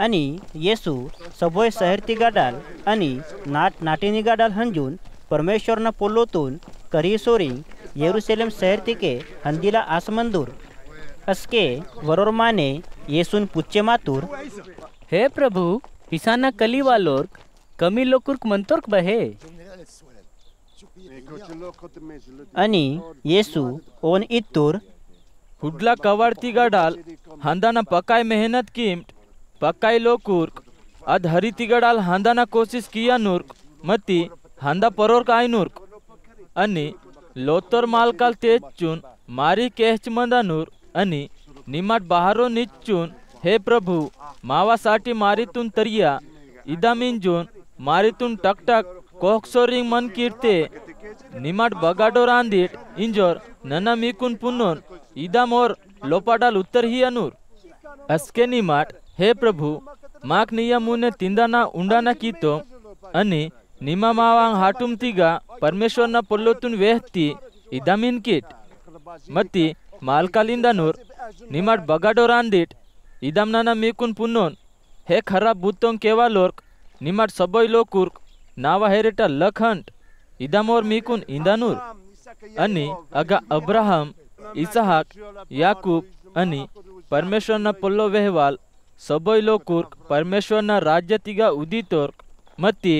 आणि येसू सभोय शहर तिगाडाल आणि नाटी निगाडाल हंजून परमेश्वरना पोलोतून करी सोरी यरूशलेम शहर तिके हंदीला आसमंदूर असके वरोर माने येसून पुच्चे मातूर हे प्रभु किसाना कली वालोर्क कमी लोकुर्क मंतोर्क बहे आणि येसू ओन इत्तूर हुडला कवाड़ती गडाल हंदाना पकाई मेहनत कीमट पकाई लोकुर्क अद हरीती गडाल हंदाना कोशिश किया नूर्क मती हंदा परोर्क आई नूर्क अनि लोतर मालकाल तेज चून मारी केहच मंदा नूर अनि निमाट बहारो निच्चून हे प्रभु मावासाठी मारीतून तरिया इदामीन जून मारीतून टकटक कोहक्सोरिंग मन कीर्ते निमाट बगाडो रांदीट इंजोर नना मीकुन पुन्नोन इदाम और लोपाडाल उत्तर ही अनूर अस्के निमाट हे प्रभु माक निया मुने तिंदाना उंडाना कीतो अनि निमा मावांग हाटुम तिगा परमेश्वरना पोल्लोतून वेहती इदामीन कीट मती मालकालिंदा नूर निमाट बगाडो रांदीट इदाम नाना मीकुन पुन्नोन हे खराब बुतों केवा लोर्क निमाट सबोय लोकुर्क नावा हेरेटा लखंट इदामोर मीकुन इंदानूर अनि अगा अब्राहम इसहाक याकूब अनि परमेश्वरना पोल्लो वेहवाल सबोय लोकुर्क परमेश्वरना राज्य तिगा उदितोर्क मती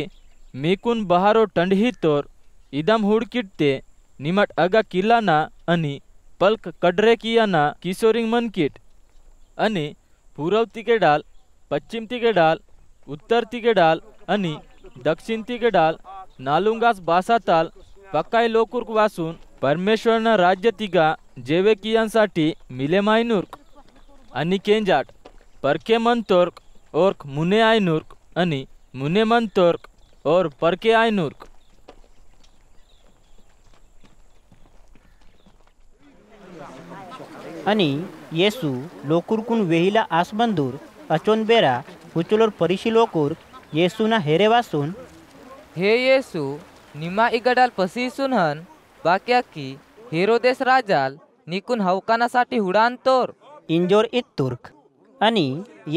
मीकुन बहारो टंडही तोर इदाम हुडकिटते निमट अगा किलाना अनि पल्क कडरे कियाना किशोरिंग मनकिट अनि पूर्व तिके डाल पश्चिम तिके डाल उत्तर तिके डाल अनि दक्षिण तिके डाल नालुंगास बासाताल पक्काय लोकुर्क वासून परमेश्वरना राज्य तिगा जेवे कियांसाठी मिले मायनूर्क अनि केंजाट परके मंतोर्क ओर्क मुने आयनूर्क अनि मुने मंतोर्क और परके आयनूर्क आणि येसू लोकुर्कुन वेहिला आसबंदूर अचोन बेरा हुचुलोर परिशी लोकुर येसूना हेरे वासून हे येसू निमा इगडाल पसीसून हन बाक्या की हेरोदेस राजाल निकुन हवकानासाठी हुडान तोर इंजोर इत्तुर्क आणि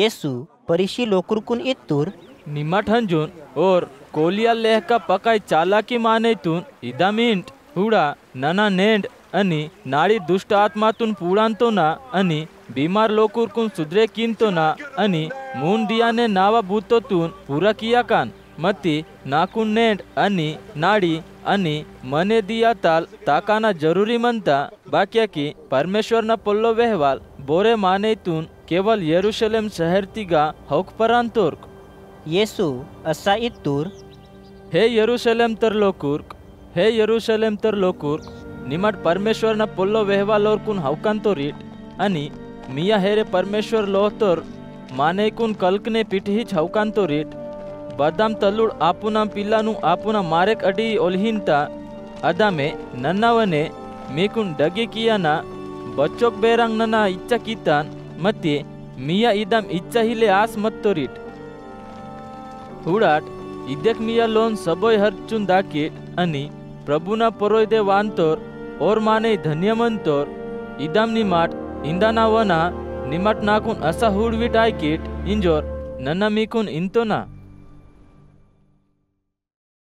येसू परिशी लोकुर्कुन इत्तूर निमट हंजून और कोलिया लेह का पकाई चालाकी मानेतून इदामिंट हुडा नना नेंड अनि नाड़ी दुष्ट आत्मातून पुडांतो ना अनि बीमार लोकुर्कुन सुधरे किंतो ना अनि मून दियाने नावा भूतोतून पूरा किया कान मती नाकुन नेंड अनि नाड़ी अनि मने दिया ताल ताकाना जरूरी मनता बाक्या की परमेश्वरना पोल्लो वेहवाल बोरे मानेतून केवल यरूशलेम शहर तिगा हौकपरांतोर्क येसू असा इत्तूर हे यरूशलेम तर लोकुर्क हे यरूशलेम तर लोकुर्क निमट परमेश्वरना पोल्लो वेहवालोरकुन हौकांतो रीट अनि मिया हेरे परमेश्वर लोहतोर मानेकुन कल्कने पिठहीच हौकांतो रीट बदाम तलुड आपुना पिल्लानु आपुना मारेक अडी ओल्हिंता अदामे नन्नावने मीकुन डगी कियाना बच्चोक बेरंग नना इच्छा कीतान मती मिया इदम इच्छा हिले आस मत्तो रीट हुडाट इदेक मिया लोन सबोय हरचुन दाकीट अनि प्रभुना परोय दे वांतोर और माने धन्यमंतोर इदम निमाट इंदाना वना निमट नाकुन असा हुडविट आयकीट इंजोर नन्ना मीकुन इंतो ना